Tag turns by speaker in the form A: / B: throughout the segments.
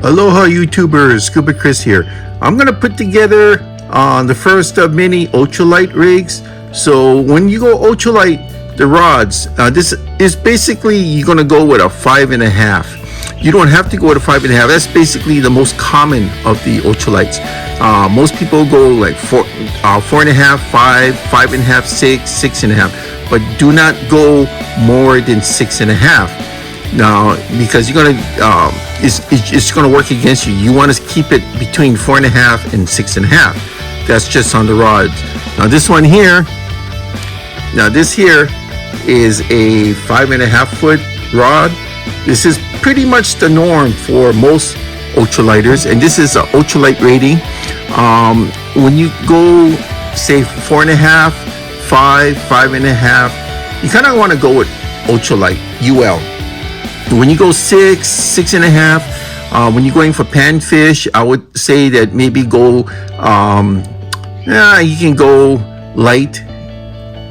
A: Aloha YouTubers, Scuba Chris here. I'm gonna put together the first of many ultralight rigs. So when you go ultralight, the rods, this is basically you're gonna go with a 5.5. You don't have to go with a 5.5. That's basically the most common of the ultralights. Most people go like 4.5, 5, 5.5, 6, 6.5, but do not go more than 6.5. Now, because you're gonna, it's gonna work against you. You want to keep it between 4.5 and 6.5. That's just on the rods. Now this one here, this here is a 5.5 foot rod. This is pretty much the norm for most ultralighters, and this is an ultralight rating. When you go, say 4.5, 5, 5.5, you kind of want to go with ultralight UL. When you go 6, 6.5, when you're going for panfish, I would say that maybe go, you can go light.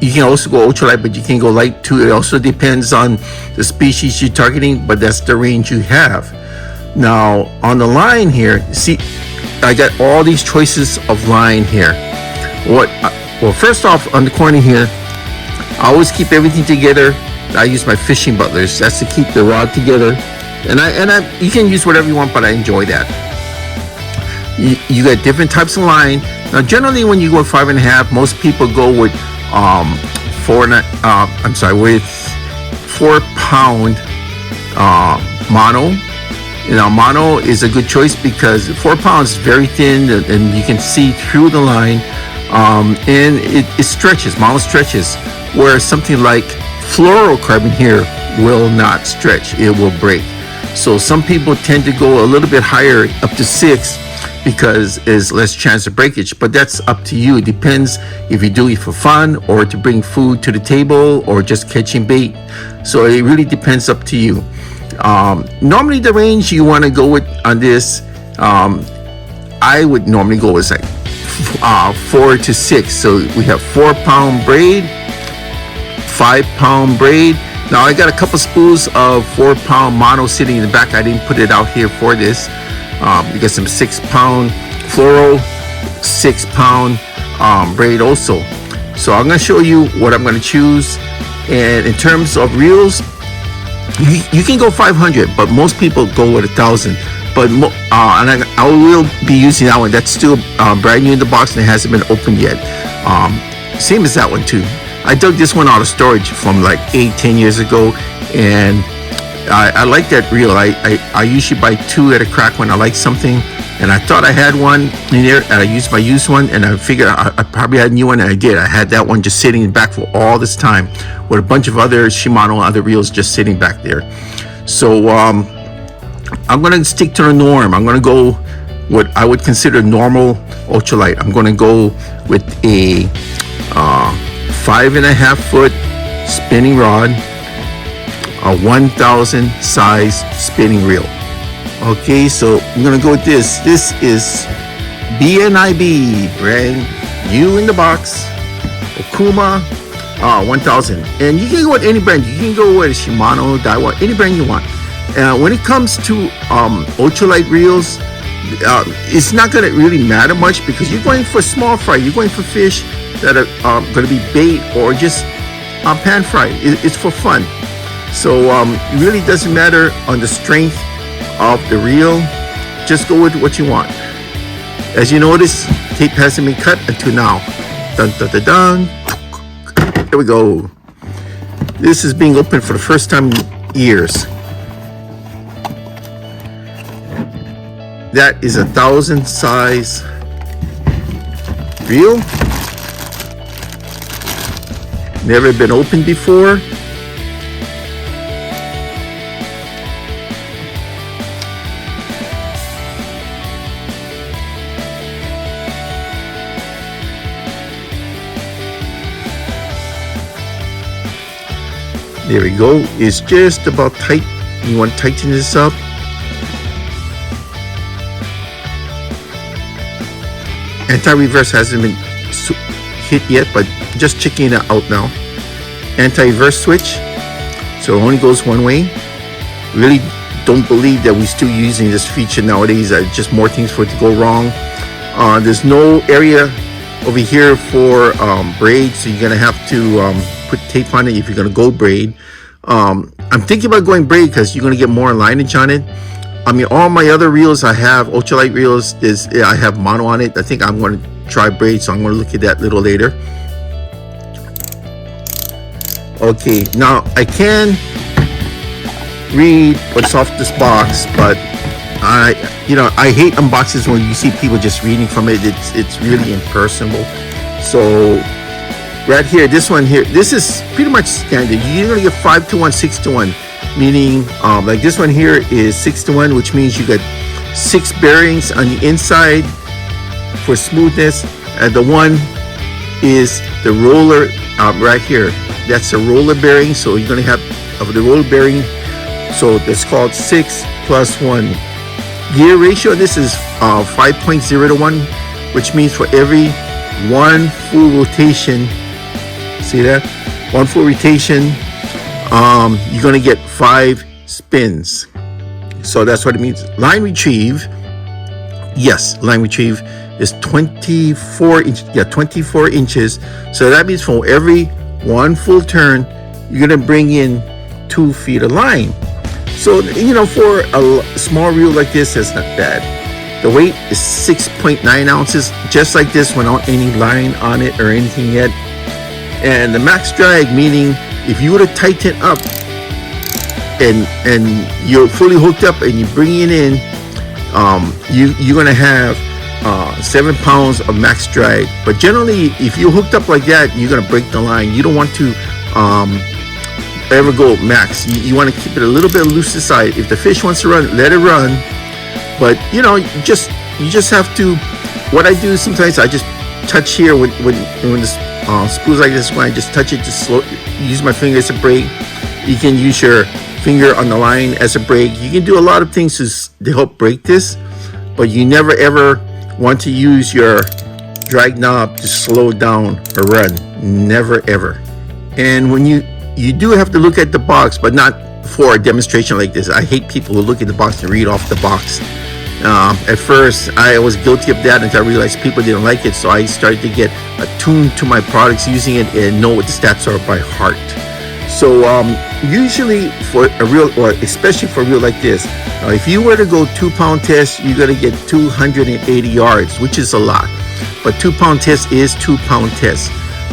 A: You can also go ultralight, but you can go light too. It also depends on the species you're targeting, but that's the range you have. Now, on the line here, see, I got all these choices of line here. Well, first off, on the corner here, I always keep everything together. I use my fishing butlers. That's to keep the rod together. And you can use whatever you want, but I enjoy that. You got different types of line. Now, generally, when you go 5.5, most people go with with 4 pound mono. You know, mono is a good choice because 4 pounds is very thin and you can see through the line, and it stretches. Mono stretches, whereas something like fluorocarbon here will not stretch. It will break. So some people tend to go a little bit higher, up to 6, because there's less chance of breakage, but that's up to you. It depends if you do it for fun or to bring food to the table or just catching bait. So it really depends up to you. Normally the range you want to go with on this, I would normally go with like 4 to 6. So we have 4 pound braid, 5 pound braid. Now I got a couple spools of 4 pound mono sitting in the back. I didn't put it out here for this. You got some 6 pound fluoro, 6 pound braid also. So I'm going to show you what I'm going to choose. And in terms of reels, you can go 500, but most people go with 1,000. But and I will be using that one. That's still brand new in the box and it hasn't been opened yet. Same as that one too. I dug this one out of storage from like 8-10 years ago, and I like that reel. I usually buy 2 at a crack when I like something, and I thought I had one in there, and I used my used one, and I figured I probably had a new one, and I did. I had that one just sitting in the back for all this time with a bunch of other Shimano other reels just sitting back there. So I'm going to stick to the norm. I'm going to go what I would consider normal ultralight. I'm going to go with a 5.5 foot spinning rod, a 1,000 size spinning reel. Okay, so I'm gonna go with this. This is BNIB, brand new in the box, Okuma 1000. And you can go with any brand. You can go with Shimano, Daiwa, any brand you want. When it comes to ultralight reels, it's not gonna really matter much because you're going for small fry. You're going for fish that are going to be bait or just pan fry. It's for fun. So it really doesn't matter on the strength of the reel. Just go with what you want. As you notice, tape hasn't been cut until now. Dun dun dun dun. There we go. This is being opened for the first time in years. That is 1,000 size reel. Never been opened before. There we go. It's just about tight. You want to tighten this up. Anti-reverse hasn't been hit yet, but just checking it out now. Anti-reverse switch, so it only goes one way. Really don't believe that we're still using this feature nowadays. Just more things for it to go wrong. There's no area over here for braid, so you're gonna have to put tape on it if you're gonna go braid. I'm thinking about going braid because you're gonna get more lineage on it. I mean, all my other reels I have, Ultra-Lite reels, I have mono on it. I think I'm going to try braid, so I'm going to look at that a little later. Okay, now I can read what's off this box, but I hate unboxes when you see people just reading from it. It's really impersonal. So right here, this one here, this is pretty much standard. You're going to get 5-to-1, 6-to-1. Meaning like this one here is 6-to-1, which means you got 6 bearings on the inside for smoothness, and the one is the roller right here. That's a roller bearing, so you're going to have the roller bearing, so that's called 6 + 1. Gear ratio, this is 5.0-to-1, which means for every 1 full rotation, see that, 1 full rotation, you're going to get 5 spins. So that's what it means. Line retrieve, yes, line retrieve is 24 inches. So that means for every 1 full turn, you're going to bring in 2 feet of line. So, for a small reel like this, that's not bad. The weight is 6.9 ounces, just like this, without any line on it or anything yet. And the max drag, meaning if you were to tighten up and you're fully hooked up and you bring it in, you're going to have 7 pounds of max drag. But generally, if you're hooked up like that, you're going to break the line. You don't want to ever go max. You want to keep it a little bit loose aside. If the fish wants to run, let it run. But you just have to. What I do sometimes, I just touch here when this spools like this, when I just touch it, just slow, use my finger as a brake. You can use your finger on the line as a brake. You can do a lot of things to help break this, but you never ever want to use your drag knob to slow down or run. Never ever. And when you do have to look at the box, but not for a demonstration like this. I hate people who look at the box and read off the box. At first, I was guilty of that until I realized people didn't like it, so I started to get attuned to my products using it and know what the stats are by heart. So usually for a reel, or especially for a reel like this, if you were to go 2-pound test, you're going to get 280 yards, which is a lot. But 2-pound test is 2-pound test.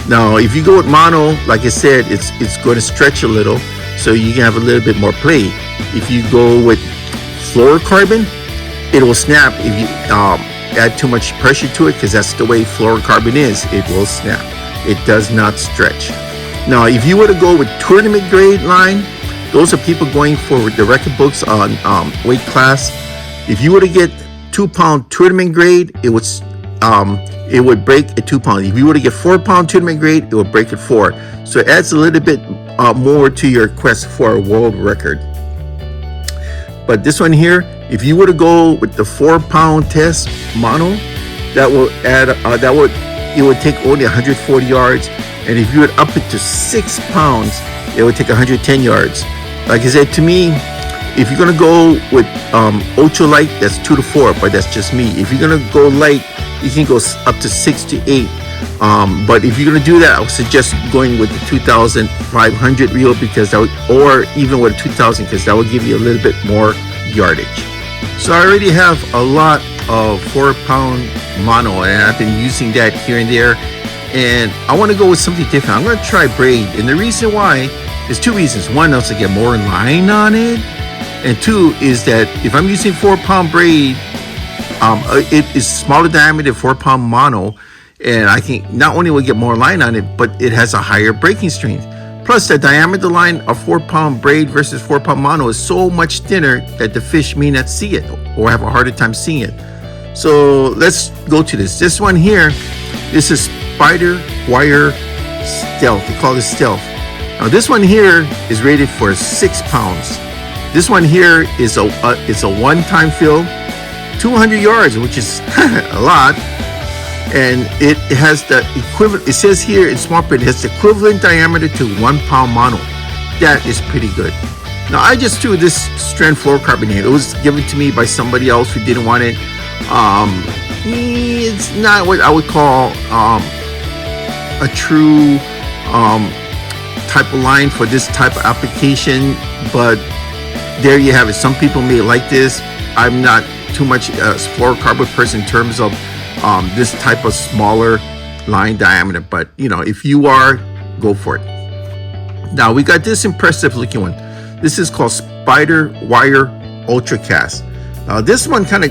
A: Now, if you go with mono, like I said, it's going to stretch a little, so you can have a little bit more play. If you go with fluorocarbon, it will snap if you add too much pressure to it, because that's the way fluorocarbon is. It will snap. It does not stretch. Now, if you were to go with tournament grade line, those are people going for the record books on weight class. If you were to get 2-pound tournament grade, it would break at 2 pounds. If you were to get 4-pound tournament grade, it would break at 4. So it adds a little bit more to your quest for a world record. But this one here, if you were to go with the 4-pound test mono, that will add it would take only 140 yards. And if you would up it to 6 pounds, it would take 110 yards. Like I said, to me, if you're gonna go with Ultra-Lite, that's 2 to 4, but that's just me. If you're gonna go light, you can go up to 6 to 8. But if you're gonna do that, I would suggest going with the 2,500 reel, because that would, or even with a 2,000, because that would give you a little bit more yardage. So I already have a lot of 4-pound mono, and I've been using that here and there. And I want to go with something different. I'm going to try braid, and the reason why is 2 reasons. One, is to get more line on it, and 2 is that if I'm using 4-pound braid, it is smaller diameter 4-pound mono, and I can not only will get more line on it, but it has a higher breaking strength. Plus, the diameter line of 4-pound braid versus 4-pound mono is so much thinner that the fish may not see it or have a harder time seeing it. So let's go to this. This one here, this is Spiderwire Stealth. They call this Stealth. Now this one here is rated for 6 pounds. This one here is it's a one-time fill, 200 yards, which is a lot. And it has the equivalent, it says here in small print, it has the equivalent diameter to 1-pound mono. That is pretty good. Now I just threw this strand fluorocarbon here. It was given to me by somebody else who didn't want it. It's not what I would call a true type of line for this type of application, but there you have it. Some people may like this. I'm not too much a fluorocarbon person in terms of this type of smaller line diameter, but you know, if you are, go for it. Now we got this impressive looking one. This is called Spiderwire Ultracast. Now this one kind of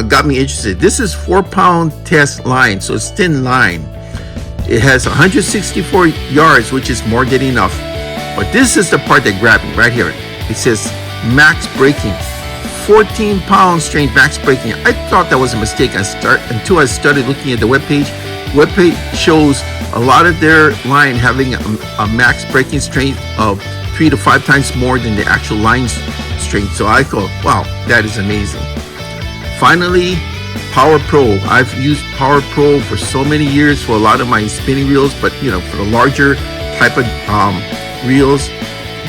A: got me interested. This is 4-pound test line, so it's thin line. It has 164 yards, which is more than enough. But this is the part that grabbed me right here. It says max breaking, 14-pound strain max breaking. I thought that was a mistake until I started looking at the webpage. Webpage shows a lot of their line having a max breaking strength of 3 to 5 times more than the actual line strength. So I thought, wow, that is amazing. Finally, Power Pro. I've used Power Pro for so many years for a lot of my spinning reels, but you know, for the larger type of reels,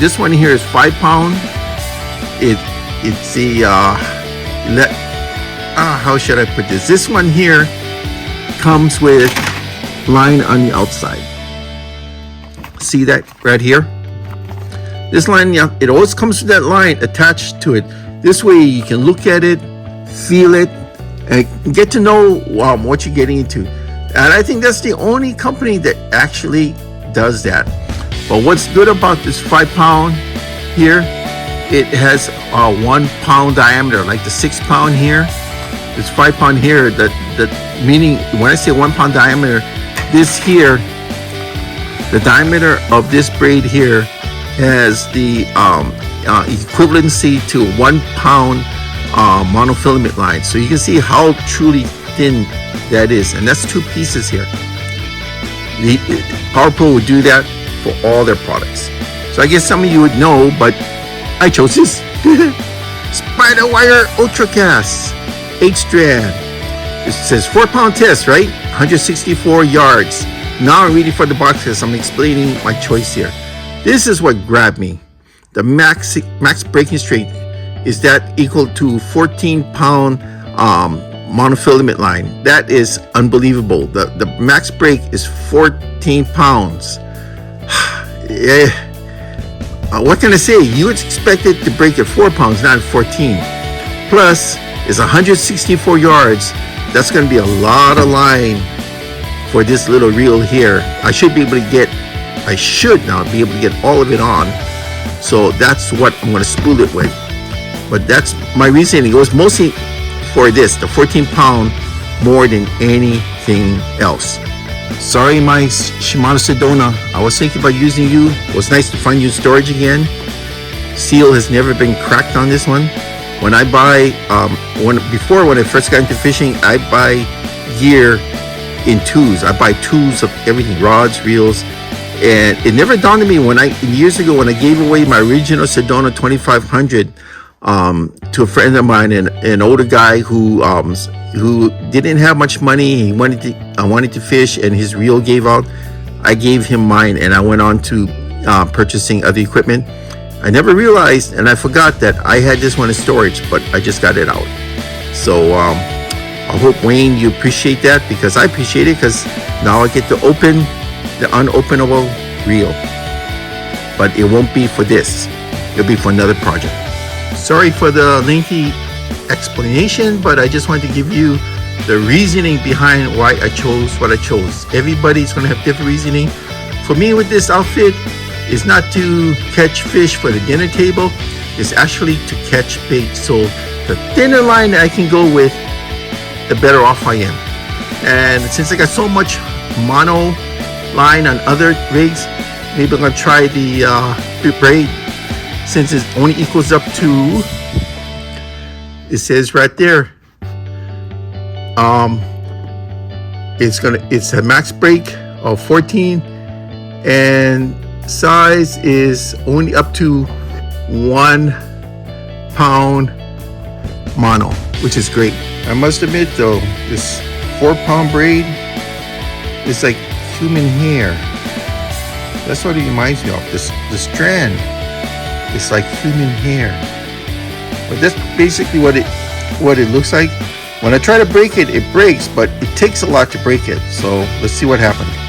A: this one here is 5-pound. It's a how should I put this? This one here comes with line on the outside. See that right here? This line, yeah, it always comes with that line attached to it. This way you can look at it, feel it, and get to know what you're getting into. And I think that's the only company that actually does that. But what's good about this 5-pound here, it has a 1-pound diameter, like the 6-pound here. This 5-pound here, that meaning when I say 1-pound diameter, this here, the diameter of this braid here has the equivalency to 1-pound monofilament line. So you can see how truly thin that is, and that's 2 pieces here. The Power Pro would do that for all their products. So I guess some of you would know, but I chose this. Spiderwire Ultracast 8-strand. It says 4-pound test, right? 164 yards. Now I'm reading for the box because I'm explaining my choice here. This is what grabbed me. The max breaking strength is that equal to 14-pound monofilament line. That is unbelievable. The max break is 14 pounds. What can I say? You would expect it to break at 4 pounds, not 14. Plus, it's 164 yards. That's going to be a lot of line for this little reel here. I should now be able to get all of it on. So that's what I'm going to spool it with. But that's my reasoning. It was mostly for this, the 14-pound, more than anything else. Sorry, my Shimano Sedona. I was thinking about using you. It was nice to find you in storage again. Seal has never been cracked on this one. When I buy, when I first got into fishing, I buy gear in twos. I buy twos of everything, rods, reels, and it never dawned on me years ago when I gave away my original Sedona 2500 to a friend of mine, an older guy who didn't have much money. He wanted to fish, and his reel gave out. I gave him mine, and I went on to purchasing other equipment. I never realized, and I forgot that I had this one in storage, but I just got it out. So I hope, Wayne, you appreciate that, because I appreciate it, because now I get to open the unopenable reel. But it won't be for this. It'll be for another project. Sorry for the lengthy explanation, but I just wanted to give you the reasoning behind why I chose what I chose. Everybody's going to have different reasoning. For me, with this outfit, is not to catch fish for the dinner table. It's actually to catch bait. So the thinner line that I can go with, the better off I am. And since I got so much mono line on other rigs, maybe I'm going to try the Braid, since it only equals up to, it says right there, it's a max break of 14, and size is only up to 1 pound mono, which is great. I must admit though, this 4-pound braid is like human hair. That's what it reminds me of. The strand It's like human hair. But that's basically what it looks like. When I try to break it, it breaks, but it takes a lot to break it. So let's see what happens.